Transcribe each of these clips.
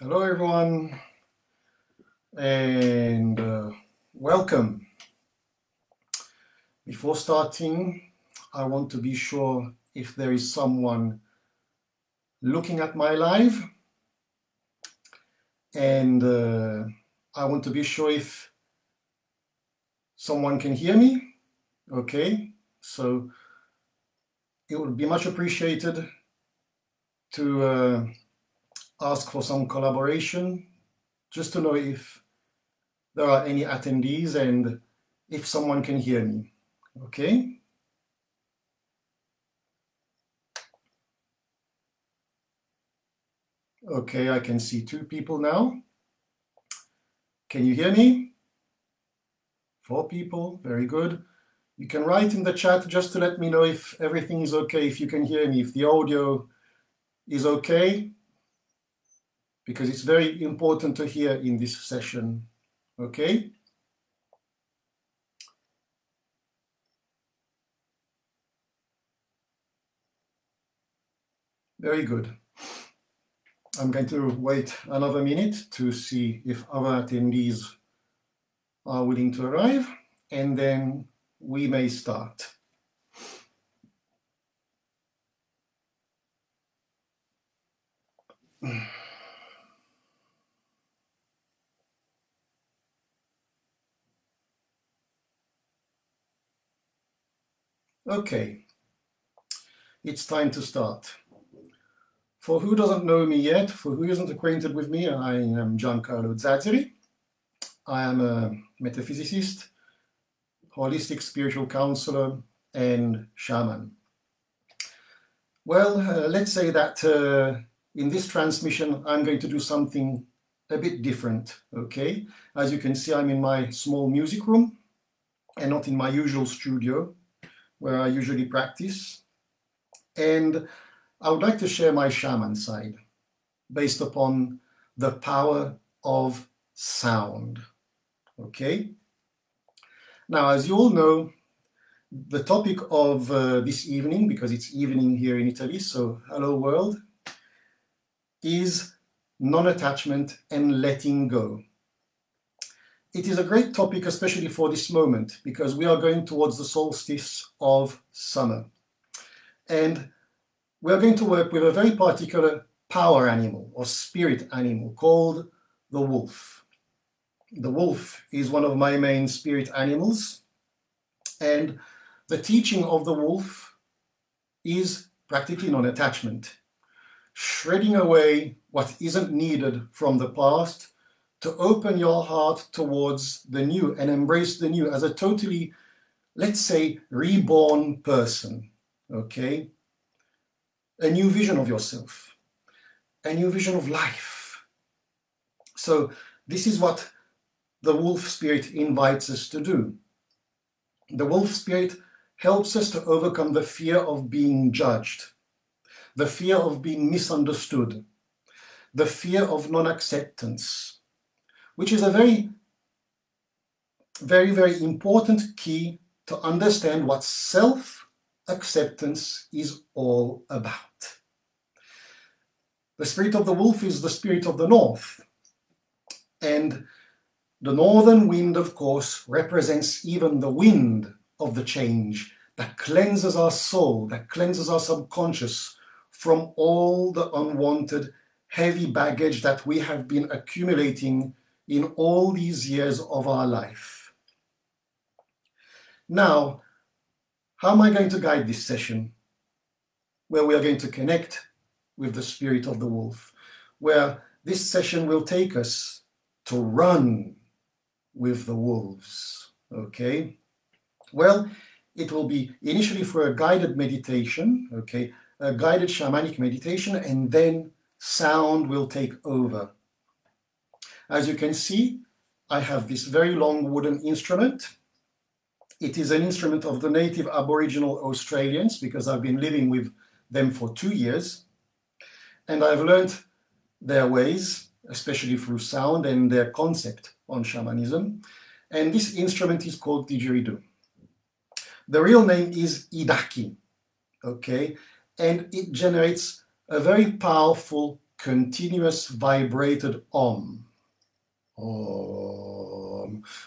Hello, everyone, and welcome. Before starting, I want to be sure if there is someone looking at my live, and I want to be sure if someone can hear me. Okay, so it would be much appreciated to ask for some collaboration, just to know if there are any attendees and if someone can hear me. Okay. Okay, I can see 2 people now. Can you hear me? 4 people, very good. You can write in the chat just to let me know if everything is okay, if you can hear me, if the audio is okay, because it's very important to hear in this session, okay? Very good. I'm going to wait another minute to see if other attendees are willing to arrive, and then we may start. Okay, it's time to start. For who doesn't know me yet, for who isn't acquainted with me, I am Gian Carlo Zazzeri. I am a metaphysicist, holistic spiritual counselor, and shaman. Well, let's say that in this transmission, I'm going to do something a bit different, okay? As you can see, I'm in my small music room and not in my usual studio where I usually practice. And I would like to share my shaman side based upon the power of sound, okay? Now, as you all know, the topic of this evening, because it's evening here in Italy, so hello world, is non-attachment and letting go. It is a great topic, especially for this moment, because we are going towards the solstice of summer. And we are going to work with a very particular power animal or spirit animal called the wolf. The wolf is one of my main spirit animals, and the teaching of the wolf is practically non-attachment, shredding away what isn't needed from the past to open your heart towards the new and embrace the new as a totally, let's say, reborn person, okay? A new vision of yourself, a new vision of life. So this is what the wolf spirit invites us to do. The wolf spirit helps us to overcome the fear of being judged, the fear of being misunderstood, the fear of non-acceptance, which is a very, very, very important key to understand what self-acceptance is all about. The spirit of the wolf is the spirit of the north, and the northern wind, of course, represents even the wind of the change that cleanses our soul, that cleanses our subconscious from all the unwanted heavy baggage that we have been accumulating in all these years of our life. Now, how am I going to guide this session? Where we are going to connect with the spirit of the wolf, where this session will take us to run with the wolves, okay? Well, it will be initially for a guided meditation, okay? A guided shamanic meditation, and then sound will take over. As you can see, I have this very long wooden instrument. It is an instrument of the native Aboriginal Australians because I've been living with them for 2 years. And I've learned their ways, especially through sound and their concept on shamanism. And this instrument is called didgeridoo. The real name is idaki, okay? And it generates a very powerful continuous vibrated om,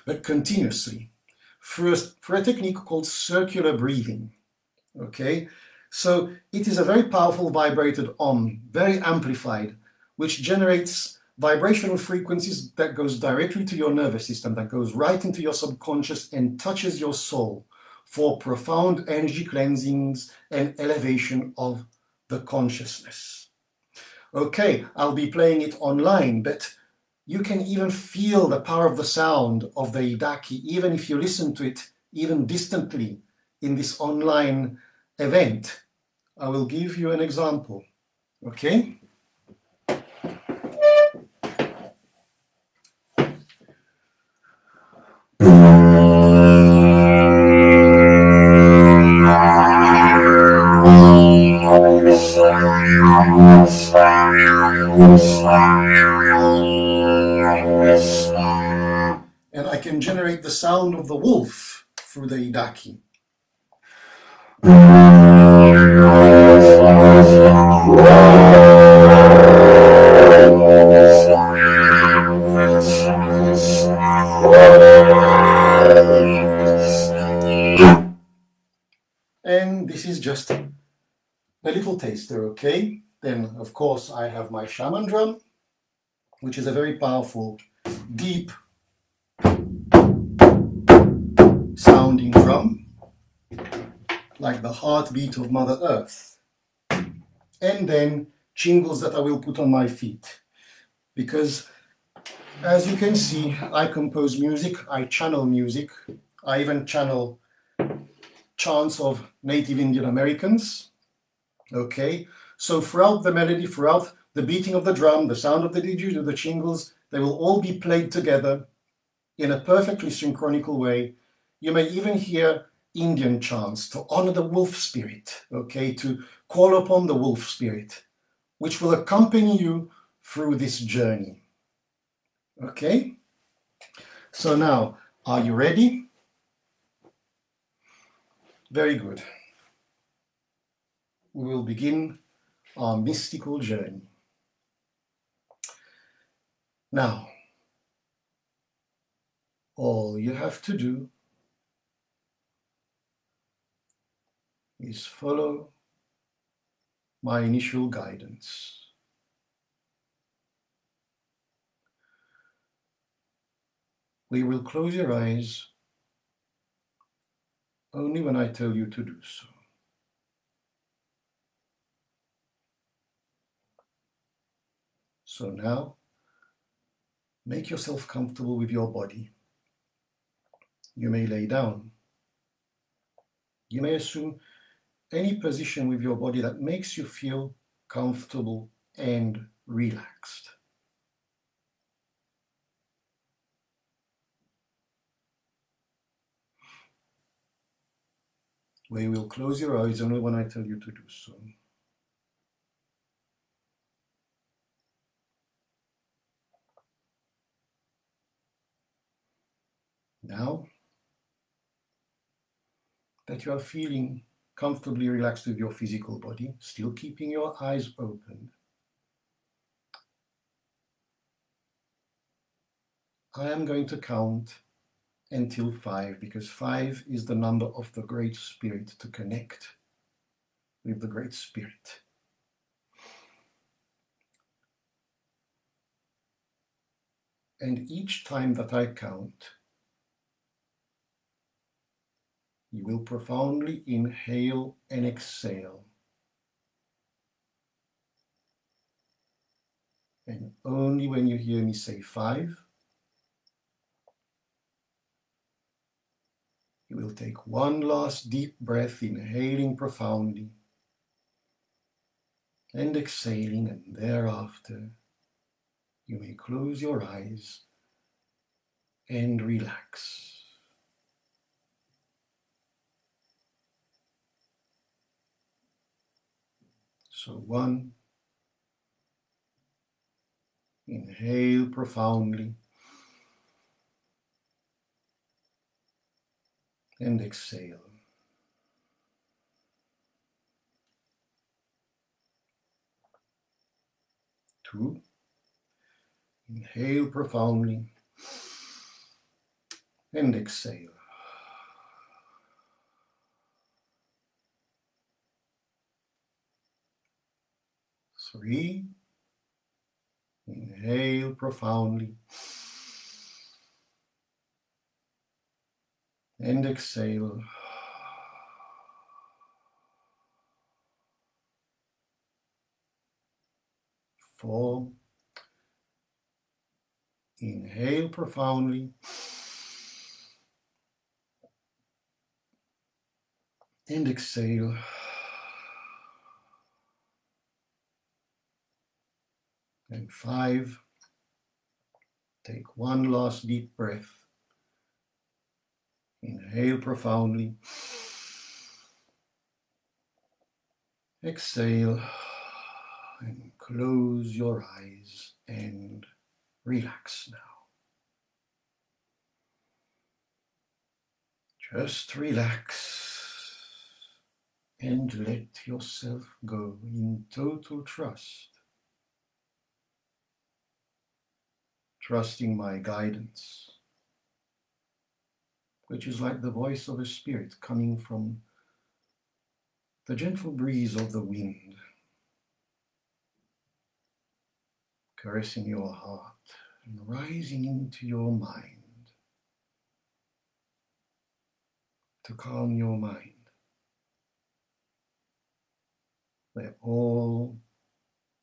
but continuously through a technique called circular breathing. Okay, so it is a very powerful vibrated om, very amplified, which generates vibrational frequencies that goes directly to your nervous system, that goes right into your subconscious and touches your soul for profound energy cleansings and elevation of the consciousness. Okay, I'll be playing it online, but you can even feel the power of the sound of the Idaki, even if you listen to it even distantly in this online event. I will give you an example, okay? And I can generate the sound of the wolf through the Idaki. And this is just a little taster, okay? Then, of course, I have my shaman drum, which is a very powerful, deep sounding drum, like the heartbeat of Mother Earth. And then jingles that I will put on my feet. Because, as you can see, I compose music, I channel music, I even channel chants of Native Indian Americans. Okay, so throughout the melody, throughout the beating of the drum, the sound of the didgeridoo, the jingles, they will all be played together in a perfectly synchronical way. You may even hear Indian chants to honor the wolf spirit, okay, to call upon the wolf spirit, which will accompany you through this journey. Okay, so now, are you ready? Very good. We will begin our mystical journey. Now, all you have to do is follow my initial guidance. We will close your eyes only when I tell you to do so. So now, make yourself comfortable with your body. You may lay down. You may assume any position with your body that makes you feel comfortable and relaxed. We will close your eyes only when I tell you to do so. Now that you are feeling comfortably relaxed with your physical body, still keeping your eyes open, I am going to count until 5, because 5 is the number of the Great Spirit, to connect with the Great Spirit. And each time that I count, you will profoundly inhale and exhale. And only when you hear me say 5, you will take one last deep breath, inhaling profoundly and exhaling, and thereafter you may close your eyes and relax. So 1, inhale profoundly and exhale. 2. Inhale profoundly and exhale. 3. Inhale profoundly and exhale. 4. Inhale profoundly and exhale. And 5. Take one last deep breath. Inhale profoundly. Exhale and close your eyes and relax now. Just relax and let yourself go in total trust. Trusting my guidance, which is like the voice of a spirit coming from the gentle breeze of the wind, caressing your heart and rising into your mind to calm your mind, where all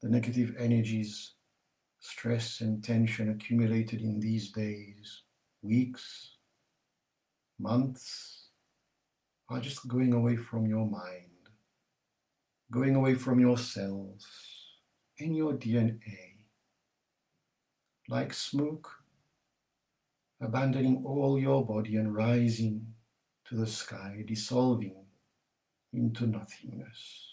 the negative energies, stress and tension accumulated in these days, weeks, months, are just going away from your mind, going away from your cells and your DNA, like smoke, abandoning all your body and rising to the sky, dissolving into nothingness.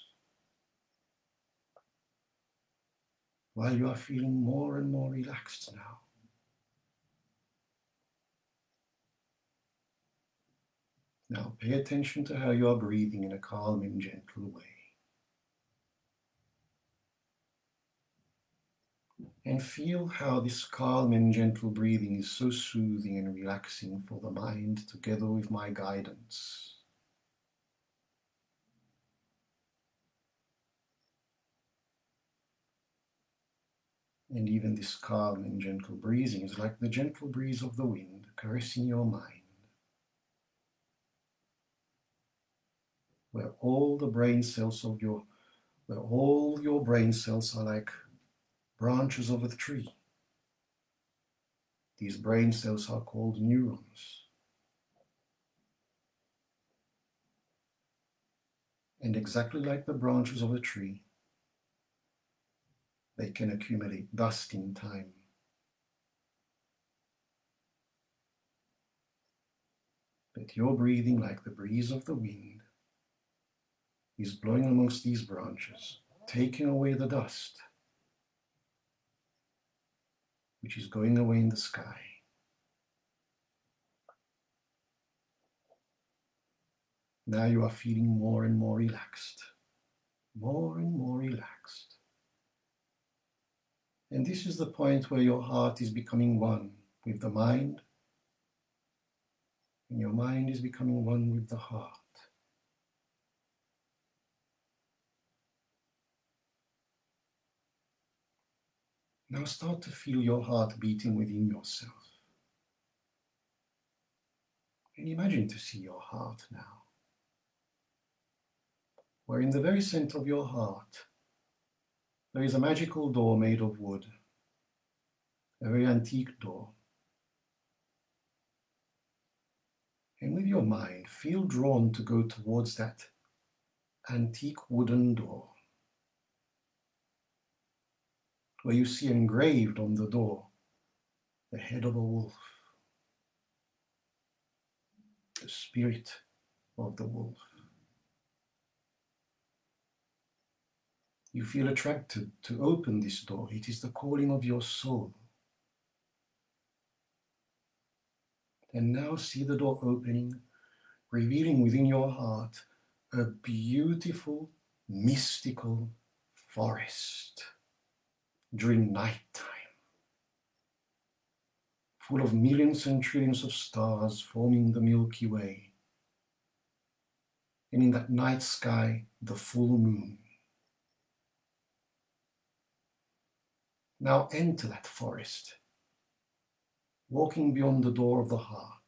While you are feeling more and more relaxed now. Now pay attention to how you are breathing in a calm and gentle way. And feel how this calm and gentle breathing is so soothing and relaxing for the mind, together with my guidance. And even this calm and gentle breathing is like the gentle breeze of the wind caressing your mind, where all the brain cells of where all your brain cells are like branches of a tree. These brain cells are called neurons. And exactly like the branches of a tree, they can accumulate dust in time. But your breathing, like the breeze of the wind, is blowing amongst these branches, taking away the dust, which is going away in the sky. Now you are feeling more and more relaxed, more and more relaxed. And this is the point where your heart is becoming one with the mind, and your mind is becoming one with the heart. Now start to feel your heart beating within yourself. And imagine to see your heart now, where in the very center of your heart, there is a magical door made of wood, a very antique door. And with your mind, feel drawn to go towards that antique wooden door, where you see engraved on the door the head of a wolf, the spirit of the wolf. You feel attracted to open this door. It is the calling of your soul. And now see the door opening, revealing within your heart a beautiful, mystical forest. during nighttime, full of millions and trillions of stars forming the Milky Way, and in that night sky, the full moon. Now enter that forest, walking beyond the door of the heart,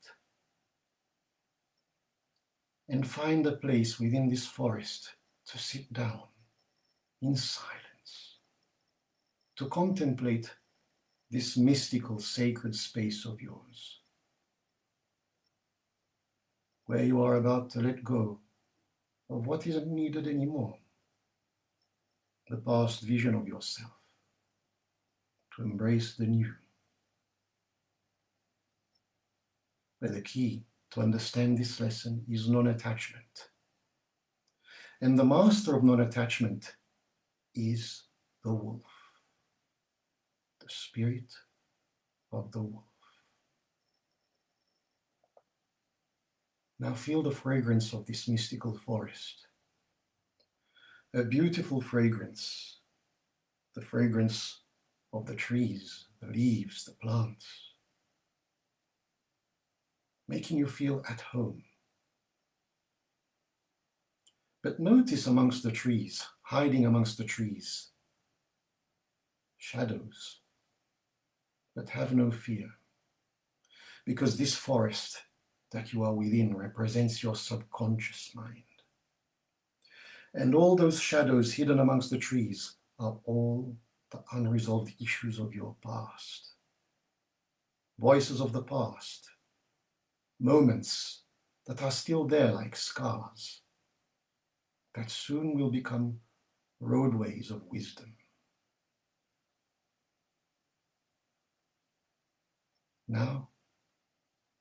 and find a place within this forest to sit down in silence, to contemplate this mystical, sacred space of yours, where you are about to let go of what isn't needed anymore, the past vision of yourself, to embrace the new, where the key to understand this lesson is non-attachment. And the master of non-attachment is the wolf, the spirit of the wolf. Now feel the fragrance of this mystical forest, a beautiful fragrance, the fragrance of the trees, the leaves, the plants, making you feel at home. But notice amongst the trees, hiding amongst the trees, shadows. But have no fear, because this forest that you are within represents your subconscious mind. And all those shadows hidden amongst the trees are all the unresolved issues of your past. Voices of the past, moments that are still there like scars, that soon will become roadways of wisdom. Now,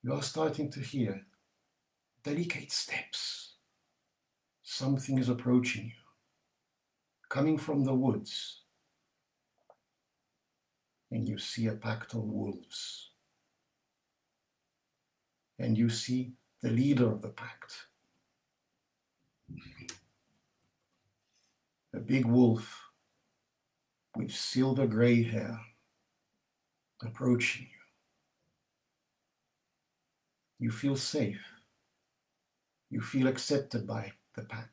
you are starting to hear delicate steps. Something is approaching you, coming from the woods, and you see a pack of wolves. And you see the leader of the pack, a big wolf with silver gray hair, approaching you. You feel safe. You feel accepted by the pack.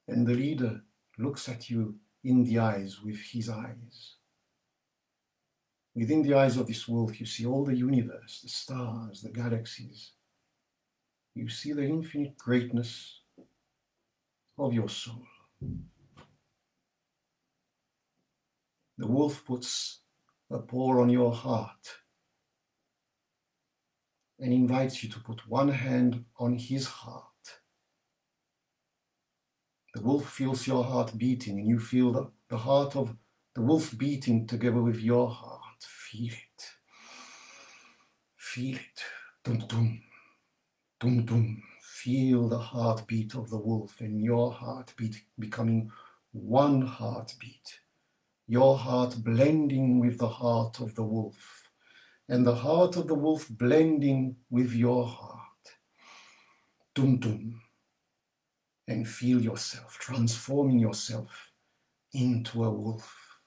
And the leader looks at you in the eyes with his eyes. Within the eyes of this wolf, you see all the universe, the stars, the galaxies. You see the infinite greatness of your soul. The wolf puts a paw on your heart and invites you to put one hand on his heart. The wolf feels your heart beating, and you feel the heart of the wolf beating together with your heart. Feel it. Feel it. Dum dum. Dum dum. Feel the heartbeat of the wolf and your heartbeat becoming one heartbeat. Your heart blending with the heart of the wolf, and the heart of the wolf blending with your heart. Dum dum. And feel yourself transforming yourself into a wolf,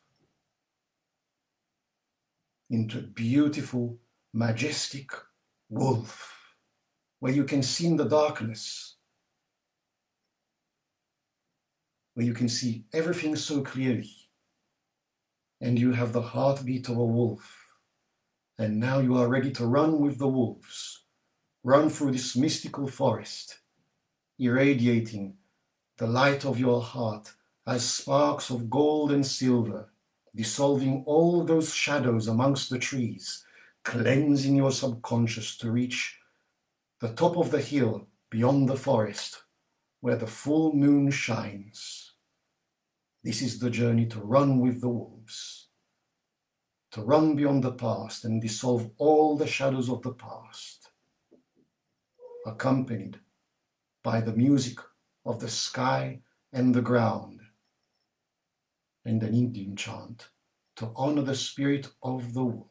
into a beautiful, majestic wolf, where you can see in the darkness, where you can see everything so clearly, and you have the heartbeat of a wolf, and now you are ready to run with the wolves, run through this mystical forest, irradiating the light of your heart as sparks of gold and silver, dissolving all those shadows amongst the trees, cleansing your subconscious to reach the top of the hill beyond the forest where the full moon shines. This is the journey to run with the wolves, to run beyond the past and dissolve all the shadows of the past, accompanied by the music of the sky and the ground, and an Indian chant to honor the spirit of the wolf.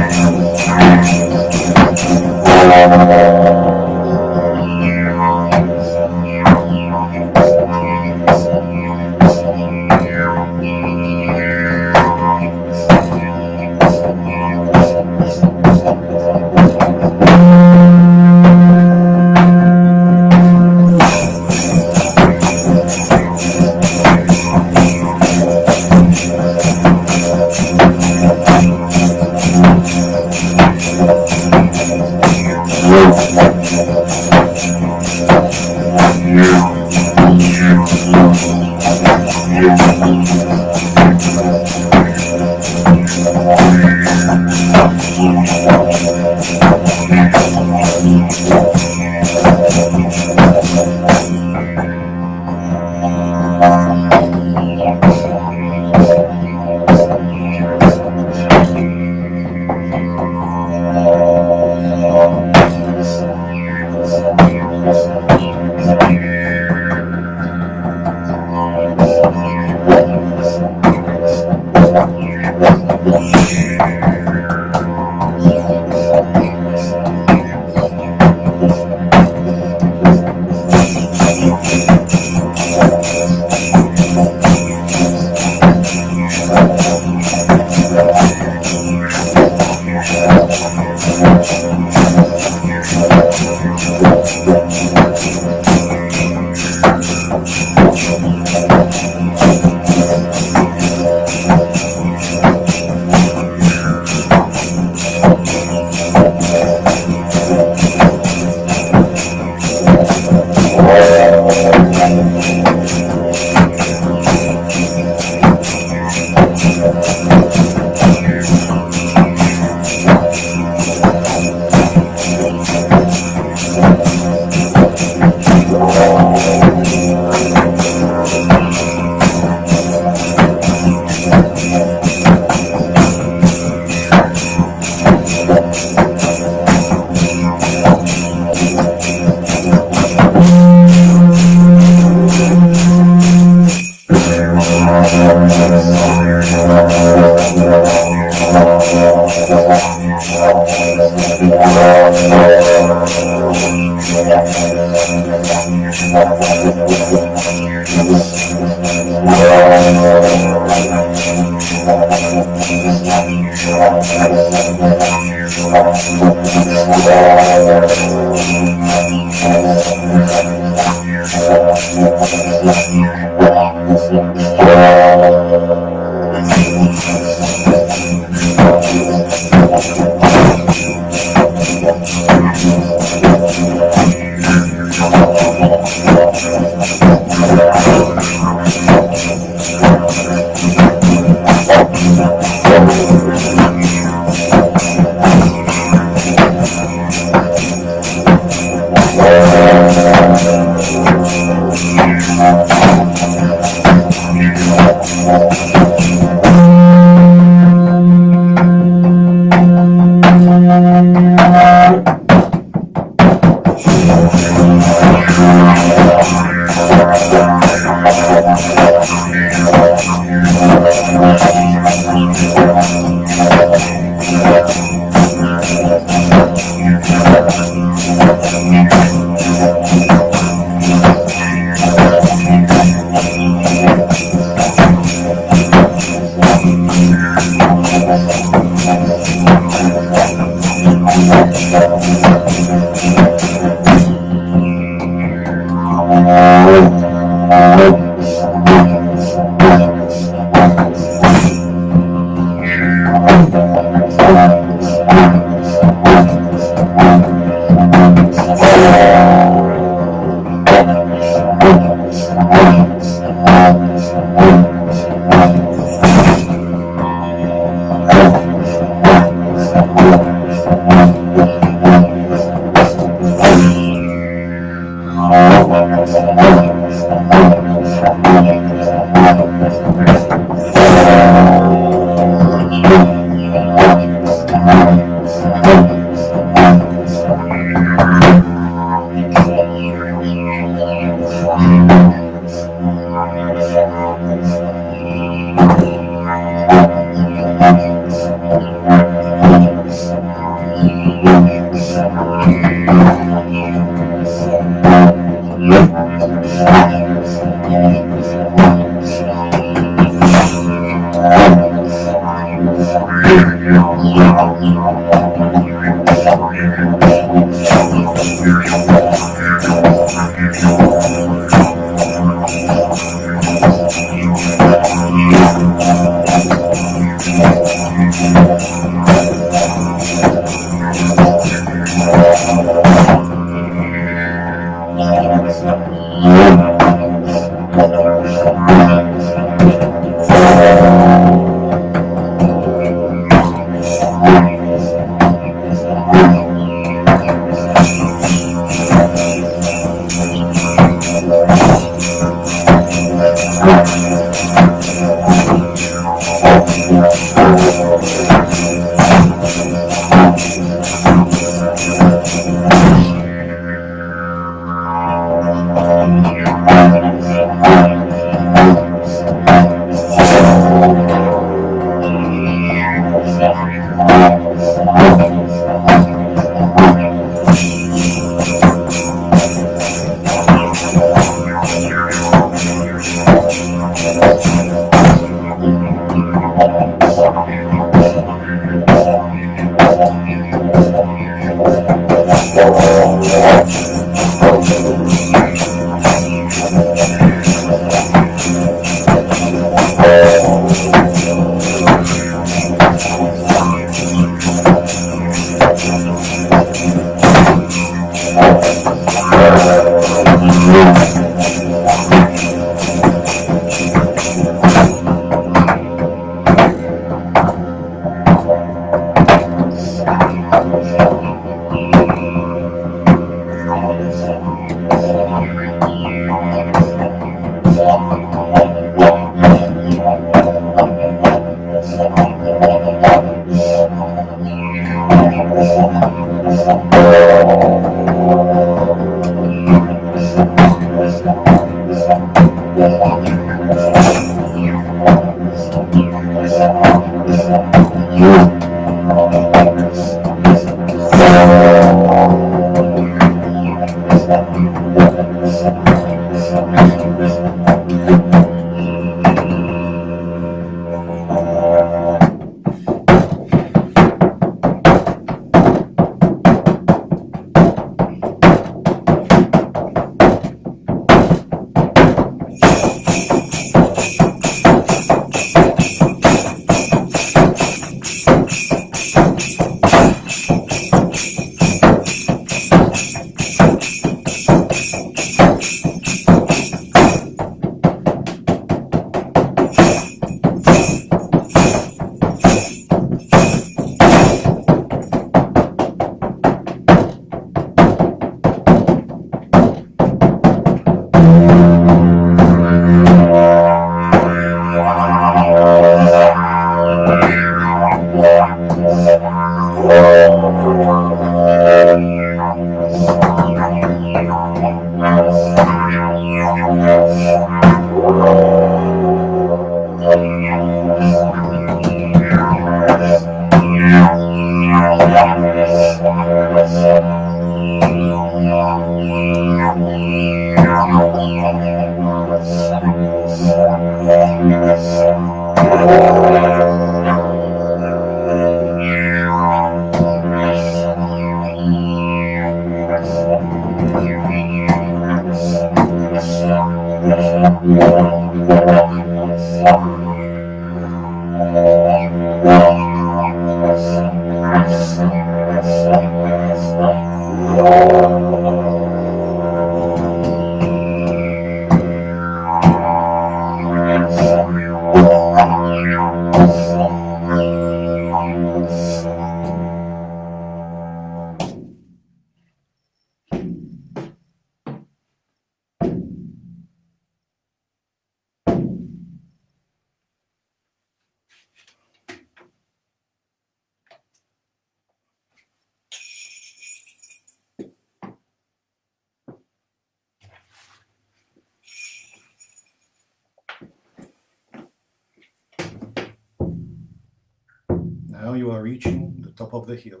Now you are reaching the top of the hill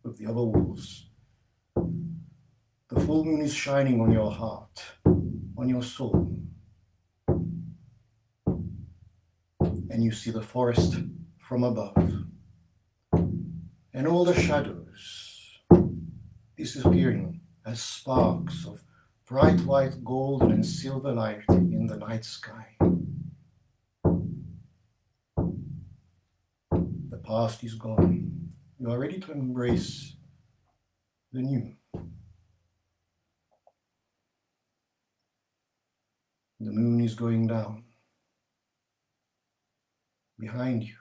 with the other wolves. The full moon is shining on your heart, on your soul. And you see the forest from above. And all the shadows disappearing as sparks of bright white golden and silver light in the night sky. The past is gone. You are ready to embrace the new. The moon is going down behind you.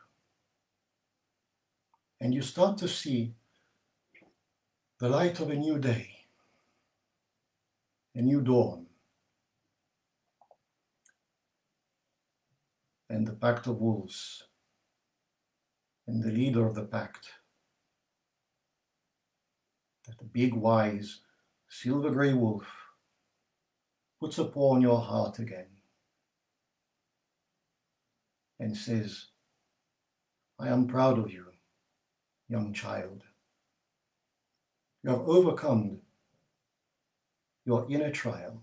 And you start to see the light of a new day, a new dawn. And the pact of wolves, and the leader of the pact, that big, wise, silver-gray wolf, puts a paw on your heart again and says, I am proud of you, young child. You have overcome your inner trial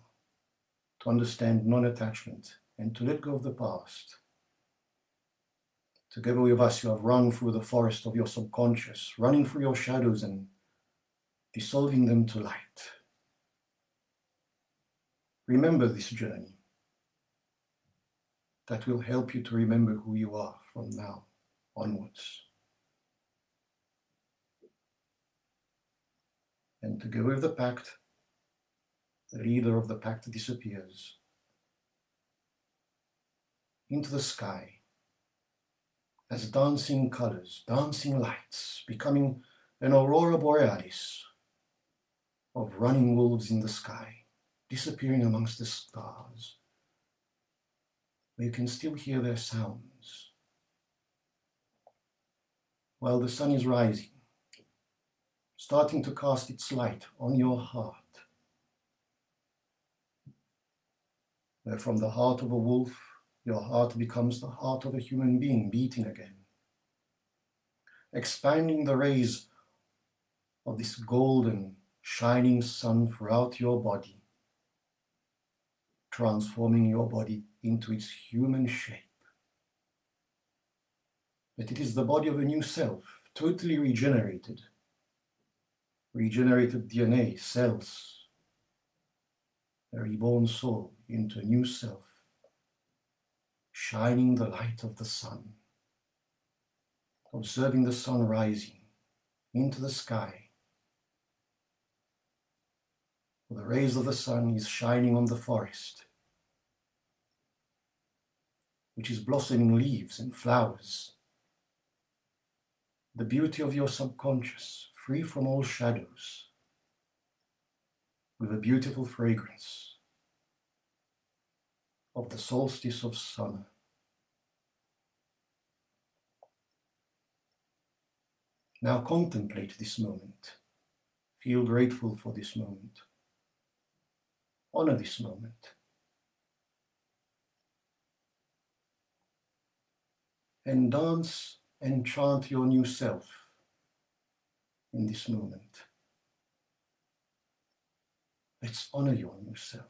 to understand non-attachment and to let go of the past. Together with us, you have run through the forest of your subconscious, running through your shadows and dissolving them to light. Remember this journey. That will help you to remember who you are from now onwards. And together with the pact, the leader of the pact disappears into the sky as dancing colors, dancing lights, becoming an aurora borealis of running wolves in the sky, disappearing amongst the stars. You can still hear their sounds. while the sun is rising, starting to cast its light on your heart, where from the heart of a wolf, your heart becomes the heart of a human being beating again, expanding the rays of this golden, shining sun throughout your body, transforming your body into its human shape. That it is the body of a new self, totally regenerated. Regenerated DNA, cells, a reborn soul into a new self, shining the light of the sun, observing the sun rising into the sky. The rays of the sun is shining on the forest, which is blossoming leaves and flowers. The beauty of your subconscious, free from all shadows, with a beautiful fragrance of the solstice of summer. Now contemplate this moment. Feel grateful for this moment. Honor this moment. And dance and chant your new self in this moment. Let's honor your new self.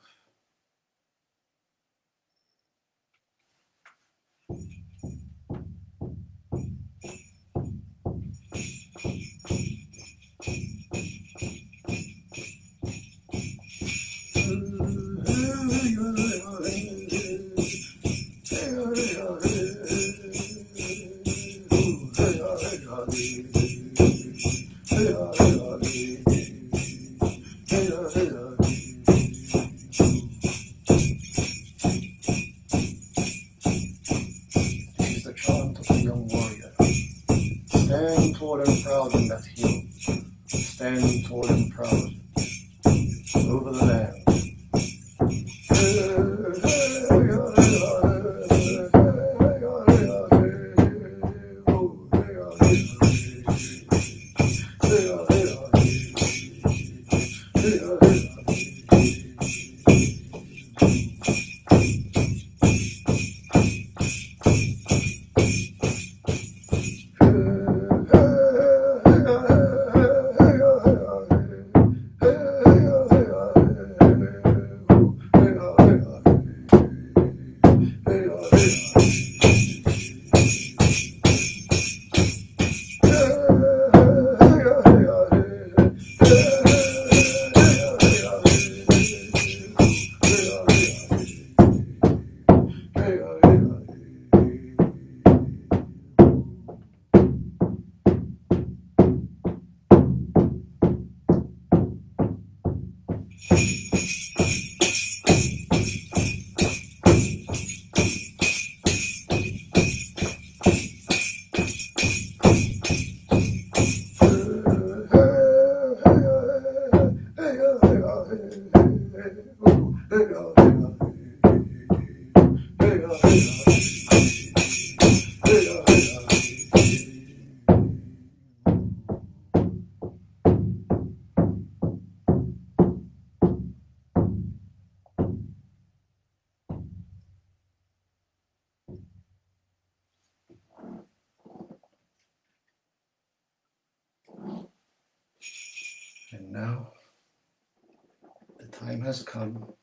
Stand tall and proud on that hill. Stand tall and proud over the land. And now the time has come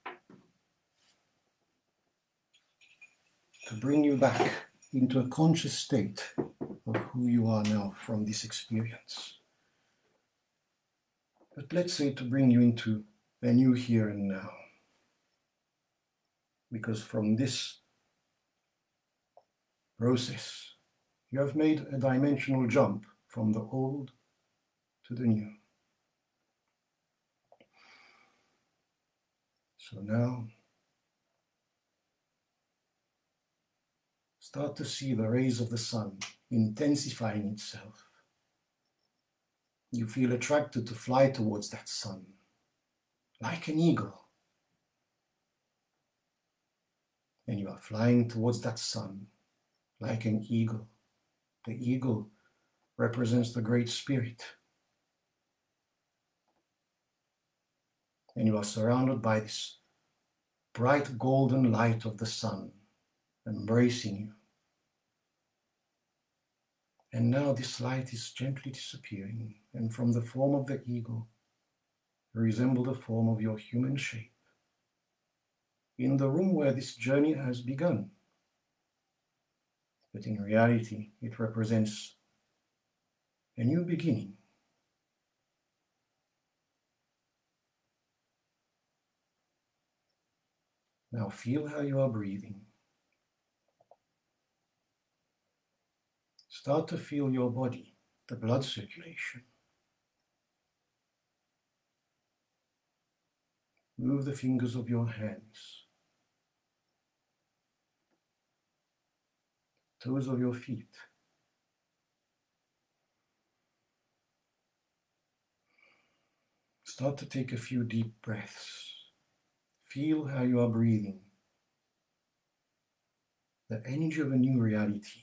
to bring you back into a conscious state of who you are now from this experience. But let's say to bring you into a new here and now. Because from this process, you have made a dimensional jump from the old to the new. So now, start to see the rays of the sun intensifying itself. You feel attracted to fly towards that sun, like an eagle. And you are flying towards that sun, like an eagle. The eagle represents the Great Spirit. And you are surrounded by this bright golden light of the sun, embracing you. And now this light is gently disappearing, and from the form of the ego, you resemble the form of your human shape in the room where this journey has begun. But in reality, it represents a new beginning. Now feel how you are breathing. Start to feel your body, the blood circulation. Move the fingers of your hands, toes of your feet. Start to take a few deep breaths. Feel how you are breathing. The energy of a new reality,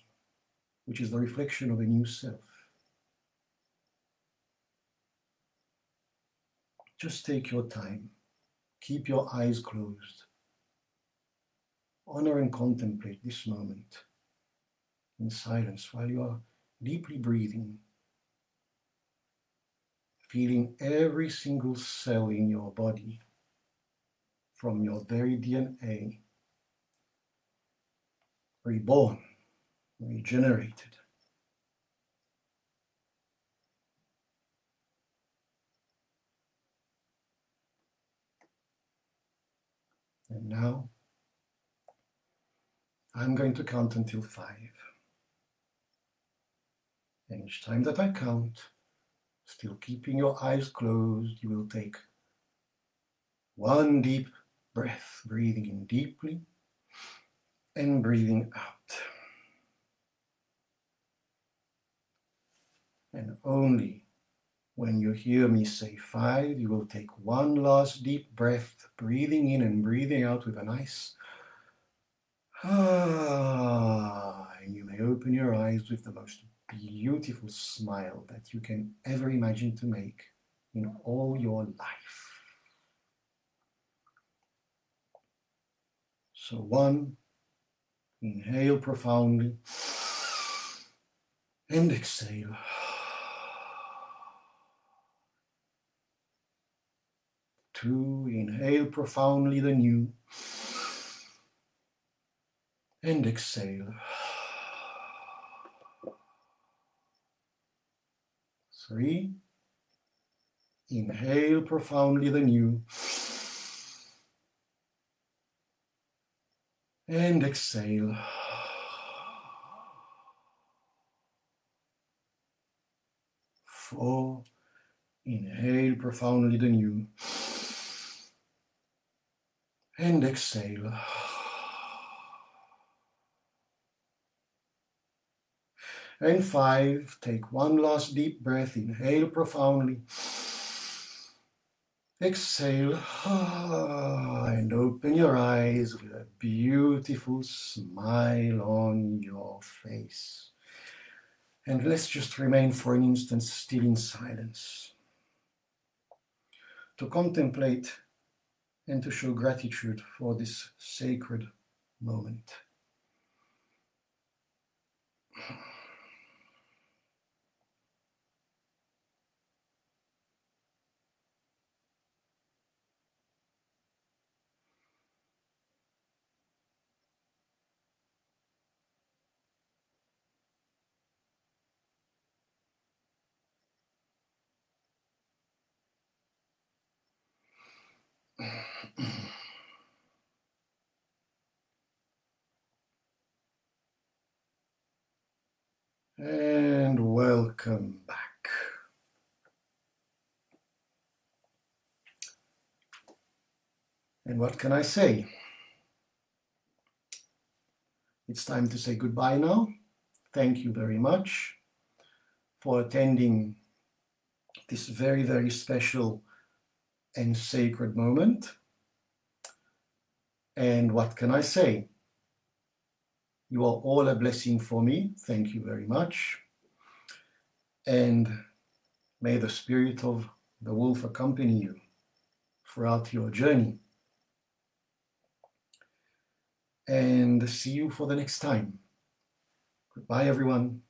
which is the reflection of a new self. Just take your time. Keep your eyes closed. Honor and contemplate this moment in silence while you are deeply breathing, feeling every single cell in your body, from your very DNA, reborn, regenerated. And now, I'm going to count until 5. And each time that I count, still keeping your eyes closed, you will take one deep breath, breathing in deeply and breathing out. And only when you hear me say 5, you will take one last deep breath, breathing in and breathing out with a nice and you may open your eyes with the most beautiful smile that you can ever imagine to make in all your life. So 1, inhale profoundly and exhale. 2, inhale profoundly, then you, and exhale. 3, inhale profoundly, then you, and exhale. 4, inhale profoundly, then you, and exhale. And 5, take one last deep breath, inhale profoundly, exhale, and open your eyes with a beautiful smile on your face. And let's just remain for an instant still in silence, to contemplate and to show gratitude for this sacred moment. And welcome back. And what can I say? It's time to say goodbye now. Thank you very much for attending this very, very special and sacred moment. And what can I say? You are all a blessing for me. Thank you very much. and may the spirit of the wolf accompany you throughout your journey. And see you for the next time. Goodbye, everyone.